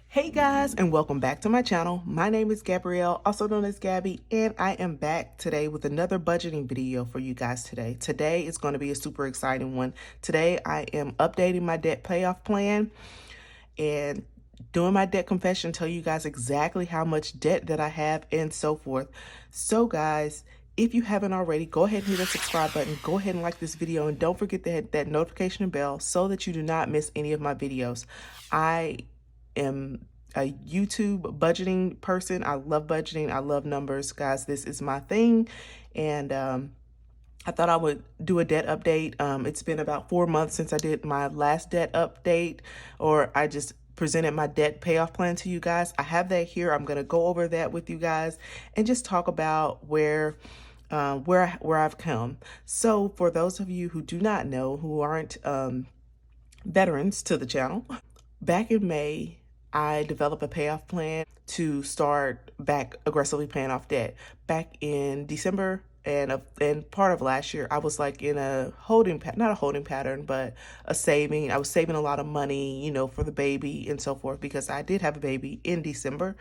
Hey guys, and welcome back to my channel. My name is Gabrielle, also known as Gabby, and I am back today with another budgeting video for you guys today. Today is going to be a super exciting one. Today I am updating my debt payoff plan and doing my debt confession, tell you guys exactly how much debt that I have and so forth. So guys, if you haven't already, go ahead and hit that subscribe button. Go ahead and like this video, and don't forget to hit that notification bell so that you do not miss any of my videos. I am a YouTube budgeting person. I love budgeting. I love numbers, guys. This is my thing. And I thought I would do a debt update. It's been about 4 months since I did my last debt update, or I just presented my debt payoff plan to you guys. I have that here. I'm going to go over that with you guys and just talk about where I've come. So for those of you who do not know, who aren't veterans to the channel, back in May, I developed a payoff plan to start back aggressively paying off debt. Back in December and part of last year, I was like in a not a holding pattern, but a saving. I was saving a lot of money, you know, for the baby and so forth, because I did have a baby in December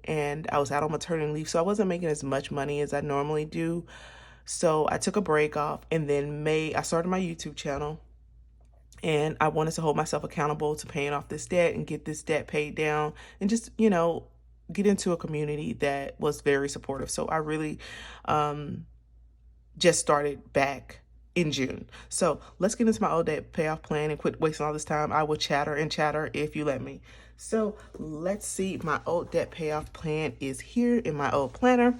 and I was out on maternity leave. So I wasn't making as much money as I normally do. So I took a break off, and then May, I started my YouTube channel. And I wanted to hold myself accountable to paying off this debt and get this debt paid down and just, you know, get into a community that was very supportive. So I really just started back in June. So let's get into my old debt payoff plan and quit wasting all this time. I will chatter and chatter if you let me. So let's see. My old debt payoff plan is here in my old planner.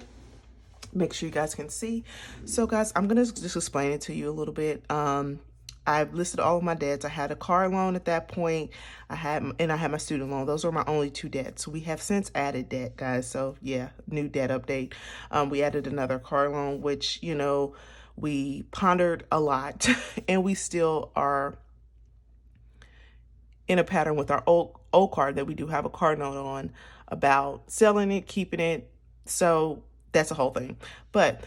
Make sure you guys can see. So guys, I'm going to just explain it to you a little bit. I've listed all of my debts. I had a car loan at that point. I had my student loan. Those were my only two debts. We have since added debt, guys. So yeah, new debt update. We added another car loan, which, you know, we pondered a lot and we still are in a pattern with our old car that we do have a car note on, about selling it, keeping it. So that's a whole thing. But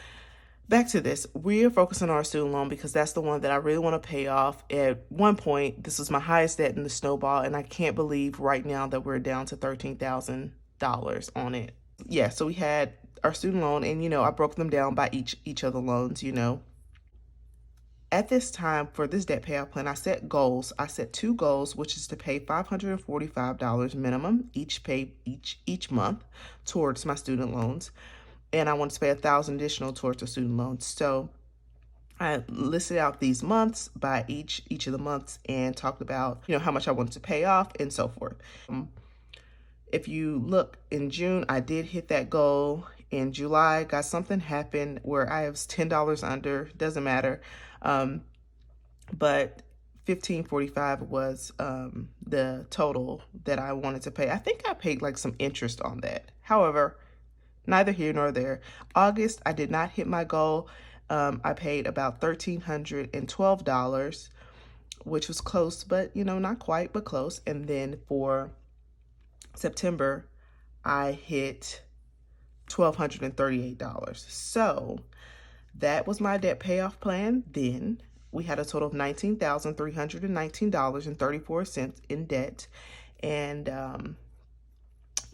back to this, we are focusing on our student loan because that's the one that I really want to pay off. At one point, this was my highest debt in the snowball, and I can't believe right now that we're down to $13,000 on it. Yeah, so we had our student loan, and, you know, I broke them down by each of the loans, you know. At this time, for this debt payoff plan, I set goals. I set two goals, which is to pay $545 minimum each month towards my student loans, and I wanted to pay $1,000 additional towards the student loans. So I listed out these months by each of the months and talked about, you know, how much I wanted to pay off and so forth. If you look in June, I did hit that goal. In July, got something happened where I was $10 under. Doesn't matter. But $1,545 was the total that I wanted to pay. I think I paid like some interest on that. However, neither here nor there. August, I did not hit my goal. I paid about $1,312, which was close, but, you know, not quite, but close. And then for September, I hit $1,238. So that was my debt payoff plan. Then we had a total of $19,319.34 in debt. And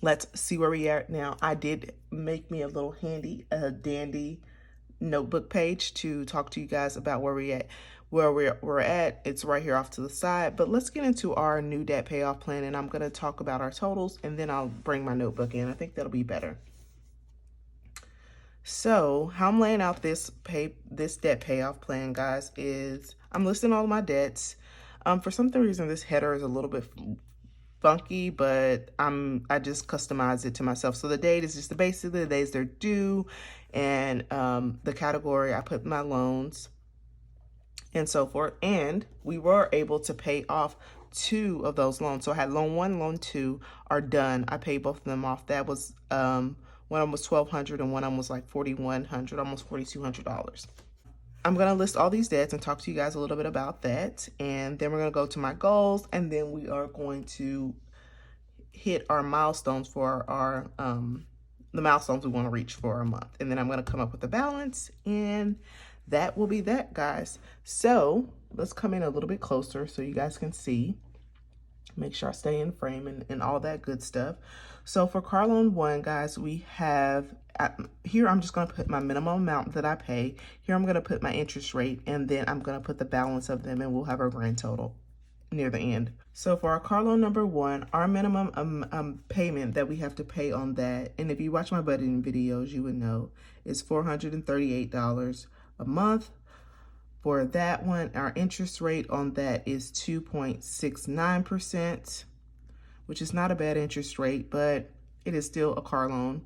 let's see where we are now. I did make me a little dandy notebook page to talk to you guys about where we're at. It's right here off to the side. But let's get into our new debt payoff plan, and I'm going to talk about our totals, and then I'll bring my notebook in. I think that'll be better. So how I'm laying out this debt payoff plan, guys, is I'm listing all of my debts. For some reason, this header is a little bit funky, but I just customized it to myself. So the date is just basically the days they're due, and the category I put my loans and so forth. And we were able to pay off two of those loans. So I had loan one, loan two are done. I paid both of them off. That was one of them was $1,200 and one of them was like $4,100, almost $4,200. I'm going to list all these debts and talk to you guys a little bit about that. And then we're going to go to my goals, and then we are going to hit our milestones for our, the milestones we want to reach for a month. And then I'm going to come up with a balance, and that will be that, guys. So let's come in a little bit closer so you guys can see Make sure I stay in frame and all that good stuff. So for car loan 1, guys, we have, here I'm just going to put my minimum amount that I pay. Here I'm going to put my interest rate, and then I'm going to put the balance of them, and we'll have our grand total near the end. So for our car loan number 1, our minimum payment that we have to pay on that, and if you watch my budgeting videos, you would know, is $438 a month. For that one, our interest rate on that is 2.69%, which is not a bad interest rate, but it is still a car loan.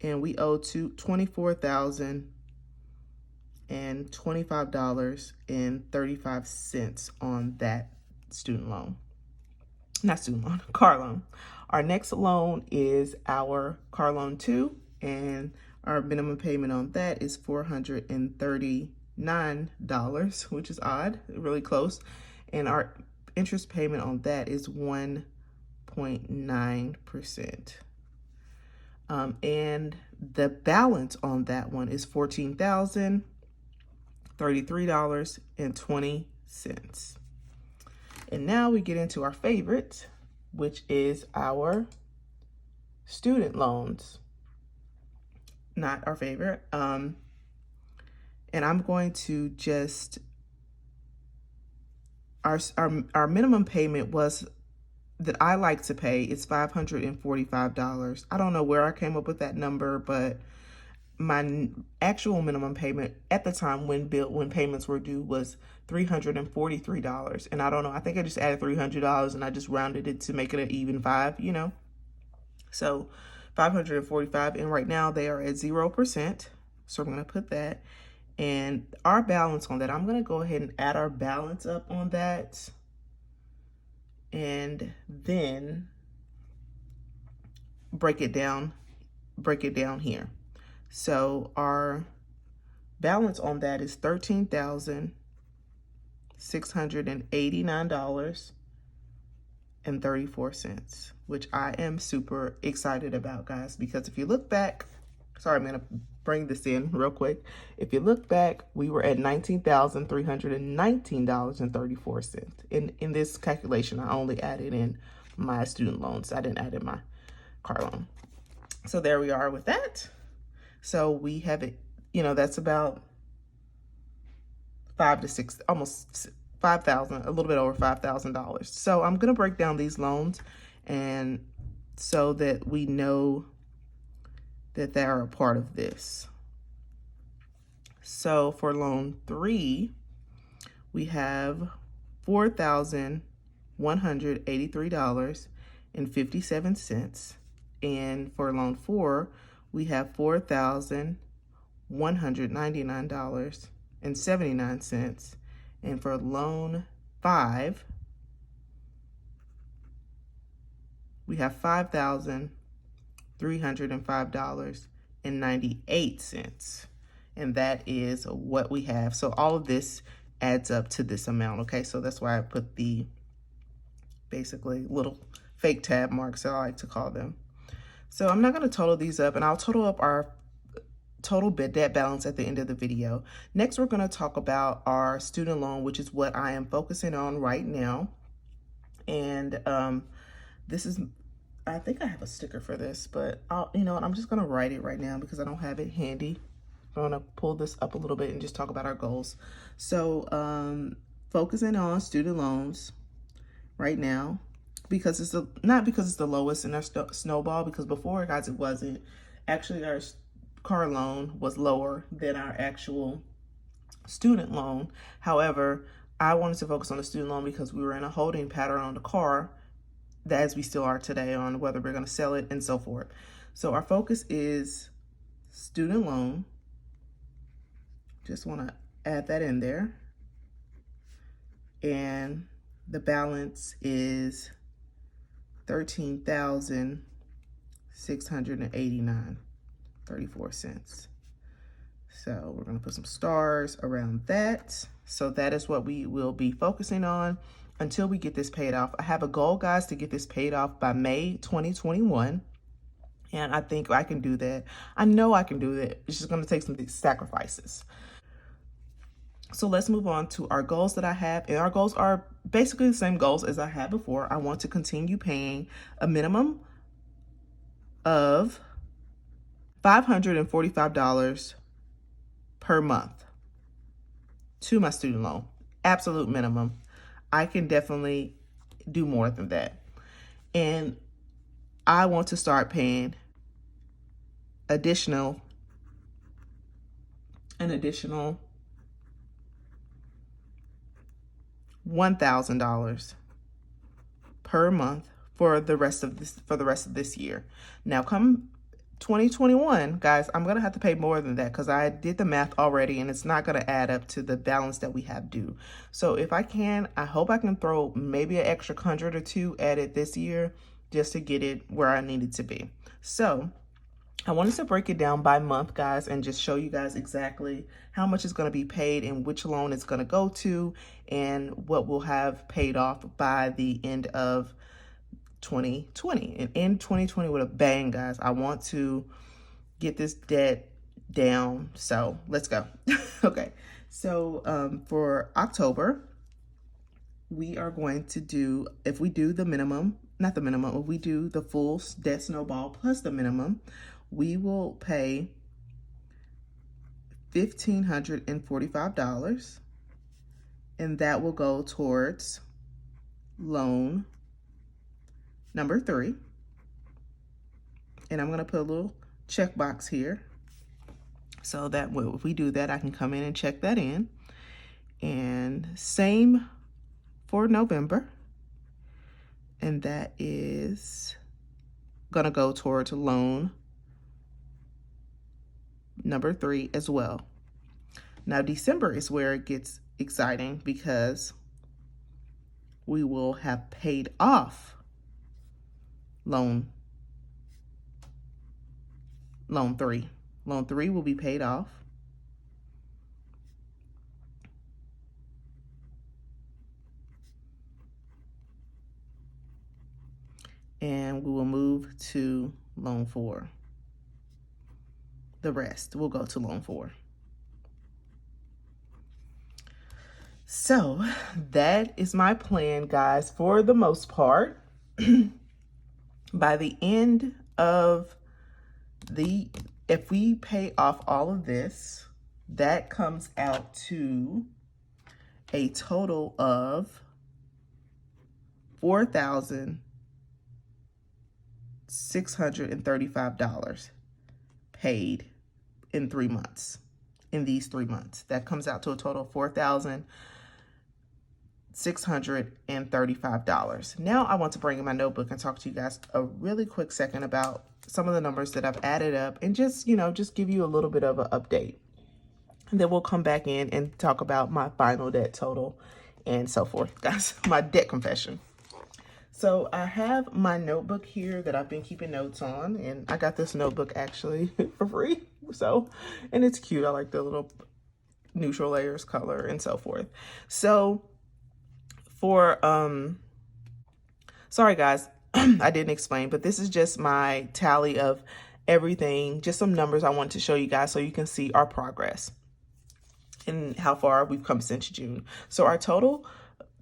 And we owe $24,025.35 on that student loan. Not student loan, car loan. Our next loan is our car loan 2, and our minimum payment on that is $439, which is odd, really close. And our interest payment on that is 1.9%. And the balance on that one is $14,033.20. And now we get into our favorite, which is our student loans. Not our favorite. And I'm going to just, our minimum payment was, that I like to pay, is $545. I don't know where I came up with that number, but my actual minimum payment at the time when payments were due was $343. And I don't know, I think I just added $300 and I just rounded it to make it an even 5, you know. So 545, and right now they are at 0%. So I'm gonna put that. And our balance on that, I'm gonna go ahead and add our balance up on that. And then break it down here. So our balance on that is $13,689.34, which I am super excited about, guys, because if you look back, sorry, I'm gonna bring this in real quick. If you look back, we were at $19,319.34. In this calculation, I only added in my student loans. I didn't add in my car loan. So there we are with that. So we have it, you know, that's about almost 5,000, a little bit over $5,000. So I'm gonna break down these loans, and so that we know that they are a part of this. So for loan 3, we have $4,183.57. And for loan 4, we have $4,199.79. And for loan 5, we have $5,305.98. And that is what we have. So all of this adds up to this amount, okay? So that's why I put the basically little fake tab marks, I like to call them. So I'm not gonna total these up, and I'll total up our total debt balance at the end of the video. Next, we're gonna talk about our student loan, which is what I am focusing on right now. And this is, I think I have a sticker for this, but you know what, I'm just gonna write it right now because I don't have it handy. I'm gonna pull this up a little bit and just talk about our goals. So focusing on student loans right now, because it's not because it's the lowest in our snowball, because before, guys, it wasn't. Actually, our car loan was lower than our actual student loan. However, I wanted to focus on the student loan because we were in a holding pattern on the car, as we still are today, on whether we're going to sell it and so forth. So our focus is student loan. Just want to add that in there. And the balance is $13,689.34. So we're going to put some stars around that. So that is what we will be focusing on until we get this paid off. I have a goal, guys, to get this paid off by May 2021. And I think I can do that. I know I can do that. It's just going to take some sacrifices. So let's move on to our goals that I have. And our goals are basically the same goals as I had before. I want to continue paying a minimum of $545 per month to my student loan. Absolute minimum. I can definitely do more than that. And I want to start paying an additional $1,000 per month for the rest of this year. Now come 2021, guys, I'm gonna have to pay more than that because I did the math already and it's not gonna add up to the balance that we have due. So if I can, I hope I can throw maybe an extra 100 or two at it this year just to get it where I need it to be. So I wanted to break it down by month, guys, and just show you guys exactly how much is going to be paid and which loan it's going to go to and what we'll have paid off by the end of 2020. And in 2020 with a bang, guys, I want to get this debt down. So let's go. Okay. So for October, we are going to do, if we do the minimum, not the minimum, if we do the full debt snowball plus the minimum, we will pay $1,545, and that will go towards loan number 3. And I'm going to put a little checkbox here so that if we do that, I can come in and check that in. And same for November, and that is going to go towards loan number 3 as well. Now December is where it gets exciting because we will have paid off loan 3. Loan 3 will be paid off. And we will move to loan 4. The rest will go to loan 4. So that is my plan, guys, for the most part. By the end of if we pay off all of this, that comes out to a total of $4,635 paid in 3 months. In these 3 months, that comes out to a total of $4,635. Now I want to bring in my notebook and talk to you guys a really quick second about some of the numbers that I've added up and just give you a little bit of an update. And then we'll come back in and talk about my final debt total and so forth, guys, my debt confession. So I have my notebook here that I've been keeping notes on, and I got this notebook actually for free. So, and it's cute. I like the little neutral layers color and so forth. So for, sorry guys, I didn't explain, but this is just my tally of everything, just some numbers I want to show you guys so you can see our progress and how far we've come since June. So our total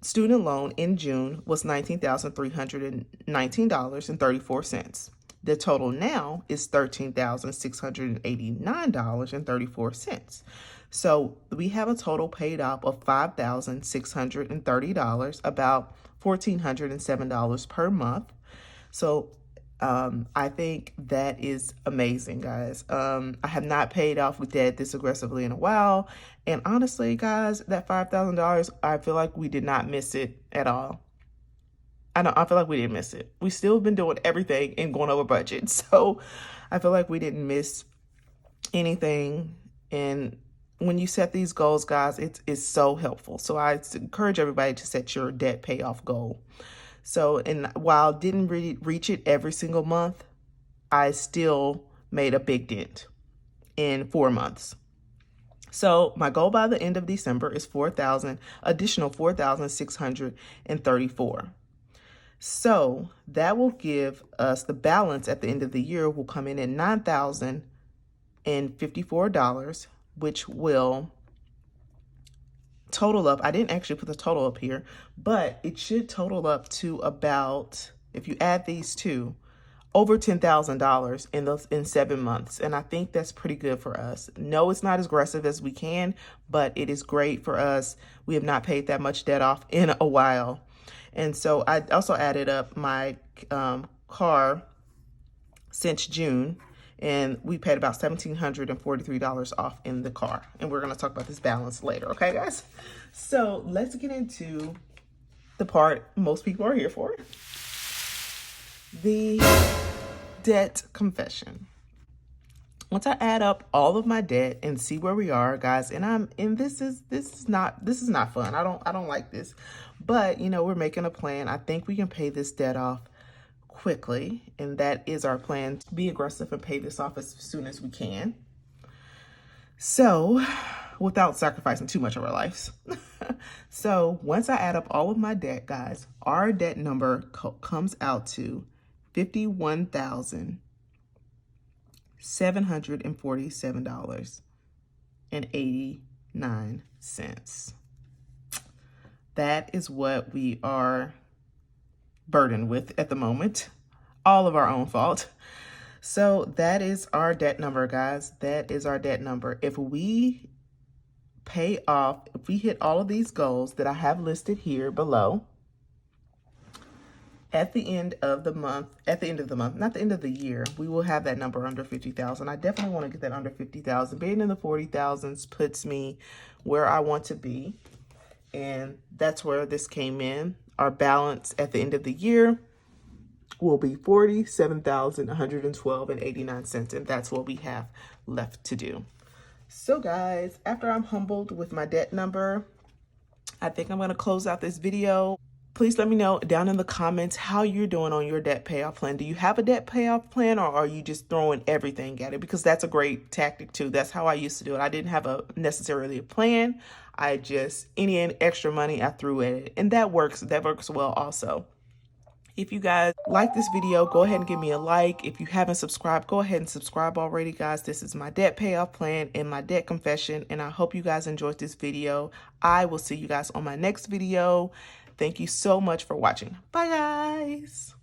student loan in June was $19,319.34. The total now is $13,689.34. So we have a total paid off of $5,630, about $1,407 per month. So I think that is amazing, guys. I have not paid off with debt this aggressively in a while. And honestly, guys, that $5,000, I feel like we did not miss it at all. I feel like we didn't miss it. We still been doing everything and going over budget. So I feel like we didn't miss anything. And when you set these goals, guys, it's so helpful. So I encourage everybody to set your debt payoff goal. So, and while I didn't really reach it every single month, I still made a big dent in 4 months. So my goal by the end of December is additional 4,634. So that will give us the balance at the end of the year will come in at $9,054, which will total up, I didn't actually put the total up here, but it should total up to about, if you add these two, over $10,000 in 7 months. And I think that's pretty good for us. No, it's not as aggressive as we can, but it is great for us. We have not paid that much debt off in a while. And so I also added up my car since June, and we paid about $1,743 off in the car. And we're going to talk about this balance later. Okay, guys? So let's get into the part most people are here for. The debt confession. Once I add up all of my debt and see where we are, guys, and this is not fun. I don't like this. But, you know, we're making a plan. I think we can pay this debt off quickly, and that is our plan, to be aggressive and pay this off as soon as we can. So, without sacrificing too much of our lives. So, once I add up all of my debt, guys, our debt number comes out to $51,747.89. That is what we are burdened with at the moment. All of our own fault. So that is our debt number, guys. That is our debt number. If we pay off, if we hit all of these goals that I have listed here below, at the end of the month, not the end of the year, we will have that number under 50,000. I definitely want to get that under 50,000. Being in the 40,000s puts me where I want to be. And that's where this came in. Our balance at the end of the year will be $47,112.89. And that's what we have left to do. So guys, after I'm humbled with my debt number, I think I'm going to close out this video. Please let me know down in the comments how you're doing on your debt payoff plan. Do you have a debt payoff plan, or are you just throwing everything at it? Because that's a great tactic too. That's how I used to do it. I didn't have necessarily a plan. I just, any extra money I threw at it. And that works well also. If you guys like this video, go ahead and give me a like. If you haven't subscribed, go ahead and subscribe already, guys. This is my debt payoff plan and my debt confession. And I hope you guys enjoyed this video. I will see you guys on my next video. Thank you so much for watching. Bye, guys.